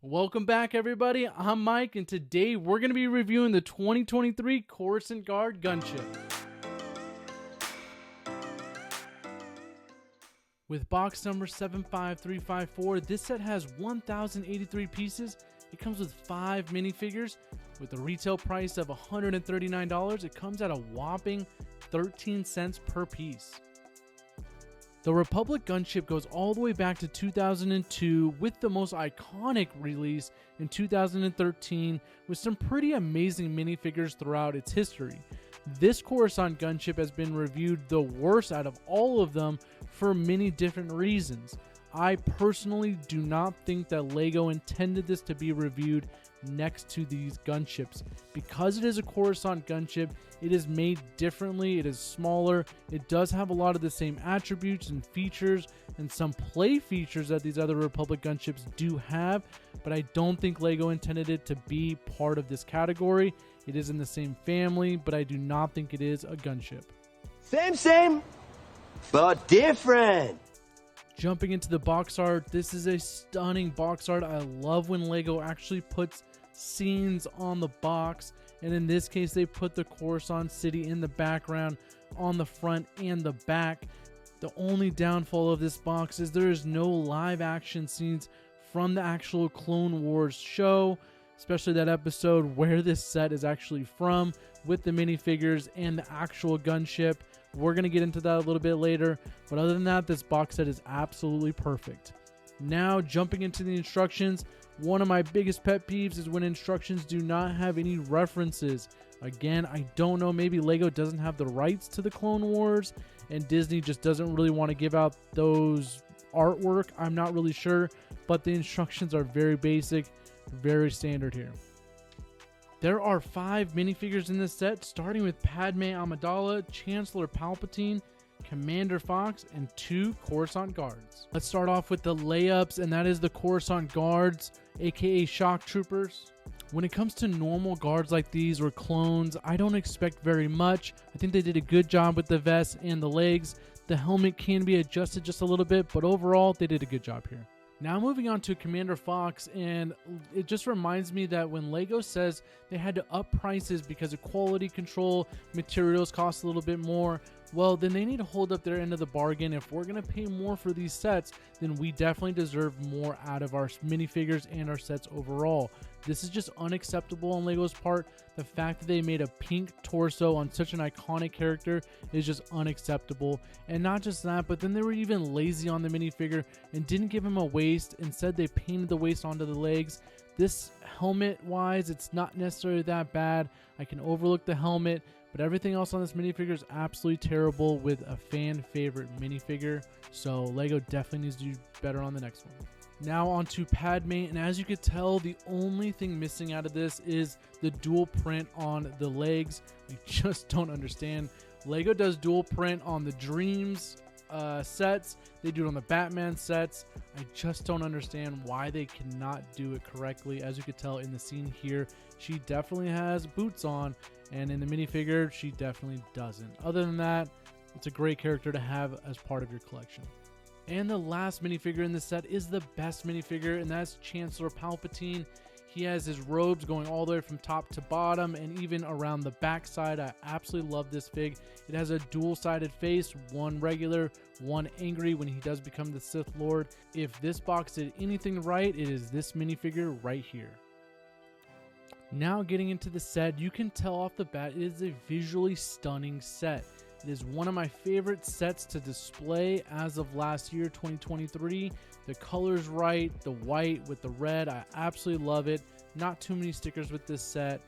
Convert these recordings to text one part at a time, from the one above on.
Welcome back, everybody. I'm Mike, and today we're going to be reviewing the 2023 Coruscant Guard Gunship. With box number 75354, this set has 1,083 pieces. It comes with 5 minifigures. With a retail price of $139, it comes at a whopping 13 cents per piece. The Republic Gunship goes all the way back to 2002 with the most iconic release in 2013 with some pretty amazing minifigures throughout its history. This Coruscant Gunship has been reviewed the worst out of all of them for many different reasons. I personally do not think that LEGO intended this to be reviewed next to these gunships. Because it is a Coruscant gunship, it is made differently, it is smaller, it does have a lot of the same attributes and features and some play features that these other Republic gunships do have, but I don't think LEGO intended it to be part of this category. It is in the same family, but I do not think it is a gunship. Same, but different. Jumping into the box art, this is a stunning box art. I love when LEGO actually puts scenes on the box, and in this case they put the Coruscant city in the background on the front and the back. The only downfall of this box is there is no live action scenes from the actual Clone Wars show, especially that episode where this set is actually from with the minifigures and the actual gunship. We're going to get into that a little bit later, but other than that, this box set is absolutely perfect. Now, jumping into the instructions, one of my biggest pet peeves is when instructions do not have any references. Again, I don't know, maybe LEGO doesn't have the rights to the Clone Wars, and Disney just doesn't really want to give out those artwork. I'm not really sure, but the instructions are very basic, very standard here. There are 5 minifigures in this set, starting with Padme Amidala, Chancellor Palpatine, Commander Fox, and 2 Coruscant Guards. Let's start off with the layups, and that is the Coruscant Guards, aka Shock Troopers. When it comes to normal guards like these or clones, I don't expect very much. I think they did a good job with the vest and the legs. The helmet can be adjusted just a little bit, but overall, they did a good job here. Now moving on to Commander Fox, and it just reminds me that when LEGO says they had to up prices because of quality control, materials cost a little bit more, well, then they need to hold up their end of the bargain. If we're going to pay more for these sets, then we definitely deserve more out of our minifigures and our sets overall. This is just unacceptable on LEGO's part. The fact that they made a pink torso on such an iconic character is just unacceptable. And not just that, but then they were even lazy on the minifigure and didn't give him a waist. Instead, they painted the waist onto the legs. This helmet-wise, it's not necessarily that bad. I can overlook the helmet, but everything else on this minifigure is absolutely terrible with a fan favorite minifigure. So LEGO definitely needs to do better on the next one. Now on to Padme, and as you could tell, the only thing missing out of this is the dual print on the legs. I just don't understand. LEGO does dual print on the Dreams sets. They do it on the Batman sets. I just don't understand why they cannot do it correctly. As you could tell in the scene here, she definitely has boots on, and in the minifigure, she definitely doesn't. Other than that, it's a great character to have as part of your collection. And the last minifigure in this set is the best minifigure, and that's Chancellor Palpatine. He has his robes going all the way from top to bottom and even around the back side. I absolutely love this fig. It has a dual-sided face, one regular, one angry when he does become the Sith Lord. If this box did anything right, it is this minifigure right here. Now getting into the set, you can tell off the bat it is a visually stunning set. It is one of my favorite sets to display as of last year, 2023. The color's right, the white with the red, I absolutely love it. Not too many stickers with this set.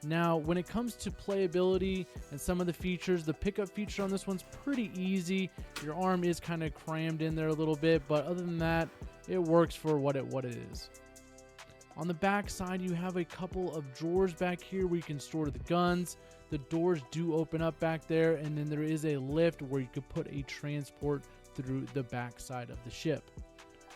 Now, when it comes to playability and some of the features, the pickup feature on this one's pretty easy. Your arm is kind of crammed in there a little bit, but other than that, it works for what it is. On the back side, you have a couple of drawers back here where you can store the guns. The doors do open up back there, and then there is a lift where you could put a transport through the back side of the ship.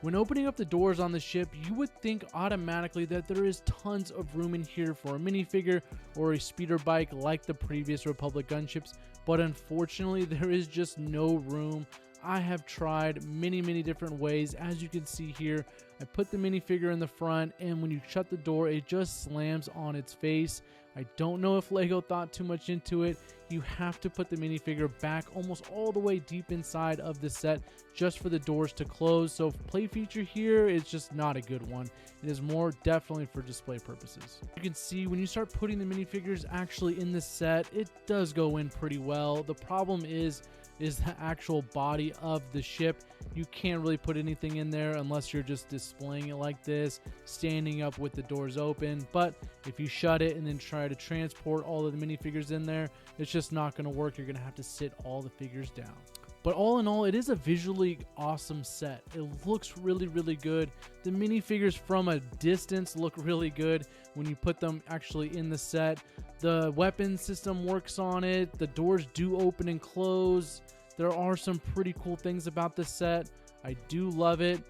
When opening up the doors on the ship, you would think automatically that there is tons of room in here for a minifigure or a speeder bike like the previous Republic gunships, but unfortunately there is just no room. I have tried many different ways. As you can see here, I put the minifigure in the front, and when you shut the door, it just slams on its face. I don't know if Lego thought too much into it. You have to put the minifigure back almost all the way deep inside of the set just for the doors to close. So play feature here is just not a good one. It is more definitely for display purposes. You can see when you start putting the minifigures actually in the set, it does go in pretty well. The problem is the actual body of the ship. You can't really put anything in there unless you're just displaying it like this, standing up with the doors open. But if you shut it and then try to transport all of the minifigures in there, it's just not going to work. You're going to have to sit all the figures down. But all in all, it is a visually awesome set. It looks really good. The minifigures from a distance look really good when you put them actually in the set. The weapon system works on it. The doors do open and close. There are some pretty cool things about this set. I do love it.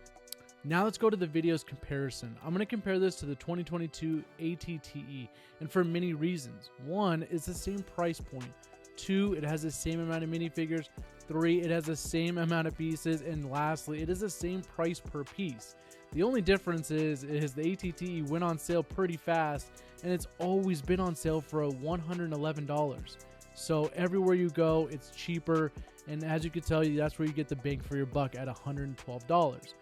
Now let's go to the video's comparison. I'm going to compare this to the 2022 ATTE, and for many reasons. One, it's the same price point. Two, it has the same amount of minifigures. Three, it has the same amount of pieces. And lastly, it is the same price per piece. The only difference is the ATTE went on sale pretty fast, and it's always been on sale for $111. So everywhere you go, it's cheaper, and as you can tell, that's where you get the bang for your buck at $112.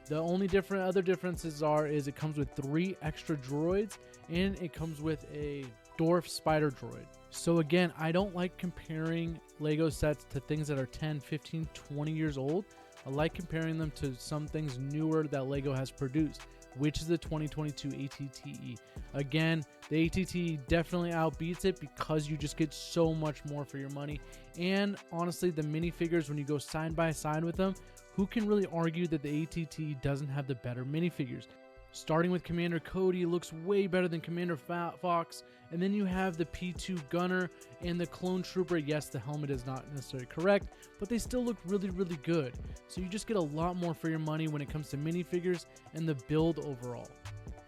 The only other differences is it comes with 3 extra droids, and it comes with a dwarf spider droid. So again, I don't like comparing Lego sets to things that are 10, 15, 20 years old. I like comparing them to some things newer that Lego has produced, which is the 2022 ATTE. Again, the ATTE definitely outbeats it because you just get so much more for your money. And honestly, the minifigures, when you go side by side with them, who can really argue that the ATTE doesn't have the better minifigures? Starting with Commander Cody, looks way better than Commander Fox. And then you have the P2 Gunner and the Clone Trooper. Yes, the helmet is not necessarily correct, but they still look really good. So you just get a lot more for your money when it comes to minifigures and the build overall.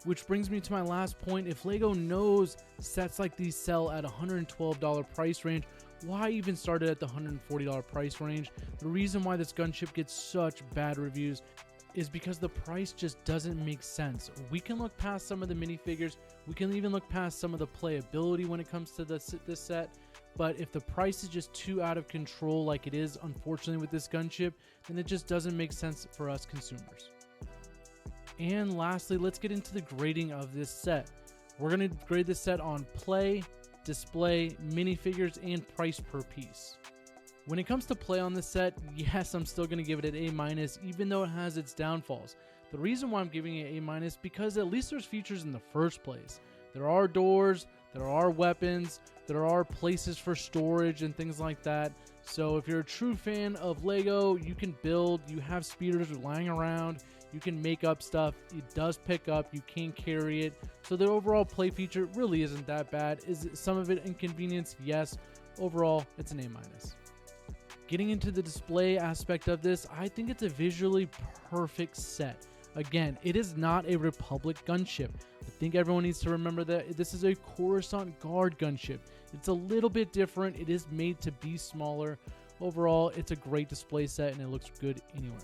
Which brings me to my last point. If Lego knows sets like these sell at $112 price range, why even start it at the $140 price range? The reason why this gunship gets such bad reviews is because the price just doesn't make sense. We can look past some of the minifigures, we can even look past some of the playability when it comes to this set, but if the price is just too out of control like it is unfortunately with this gunship, then it just doesn't make sense for us consumers. And lastly, let's get into the grading of this set. We're going to grade this set on play, display, minifigures, and price per piece. When it comes to play on this set, yes, I'm still going to give it an A-, even though it has its downfalls. The reason why I'm giving it A- because at least there's features in the first place. There are doors, there are weapons, there are places for storage and things like that. So if you're a true fan of Lego, you can build, you have speeders lying around, you can make up stuff, it does pick up, you can carry it. So the overall play feature really isn't that bad. Is some of it inconvenience? Yes. Overall, it's an A-. Getting into the display aspect of this, I think it's a visually perfect set. Again, it is not a Republic gunship. I think everyone needs to remember that this is a Coruscant Guard gunship. It's a little bit different. It is made to be smaller. Overall, it's a great display set and it looks good anywhere.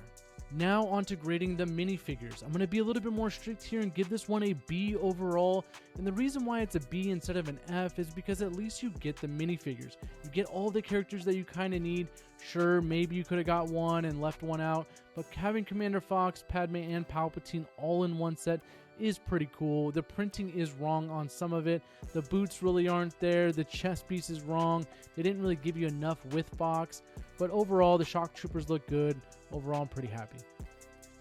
Now on to grading the minifigures. I'm going to be a little bit more strict here and give this one a B overall. And the reason why it's a B instead of an F is because at least you get the minifigures. You get all the characters that you kind of need. Sure, maybe you could have got one and left one out, but having Commander Fox, Padme, and Palpatine all in one set is pretty cool. The printing is wrong on some of it. The boots really aren't there. The chest piece is wrong. They didn't really give you enough with Fox, but overall the shock troopers look good. Overall, I'm pretty happy.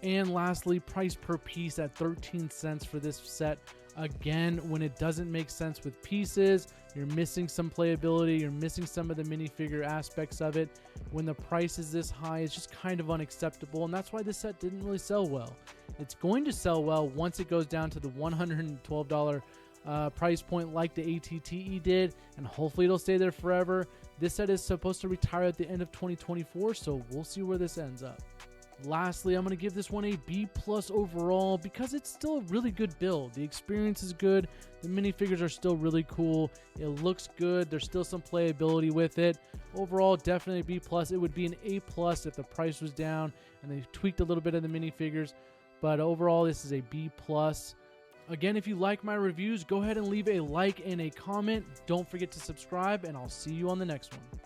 And lastly, price per piece at 13 cents for this set. Again, when it doesn't make sense with pieces, you're missing some playability, you're missing some of the minifigure aspects of it. When the price is this high, it's just kind of unacceptable, and that's why this set didn't really sell well. It's going to sell well once it goes down to the $112 price point like the ATTE did, and hopefully it'll stay there forever. This set is supposed to retire at the end of 2024, so we'll see where this ends up. Lastly, I'm going to give this one a B+ overall because it's still a really good build. The experience is good. The minifigures are still really cool. It looks good. There's still some playability with it. Overall, definitely a B+. It would be an A+ if the price was down and they tweaked a little bit of the minifigures. But overall, this is a B+. Again, if you like my reviews, go ahead and leave a like and a comment. Don't forget to subscribe, and I'll see you on the next one.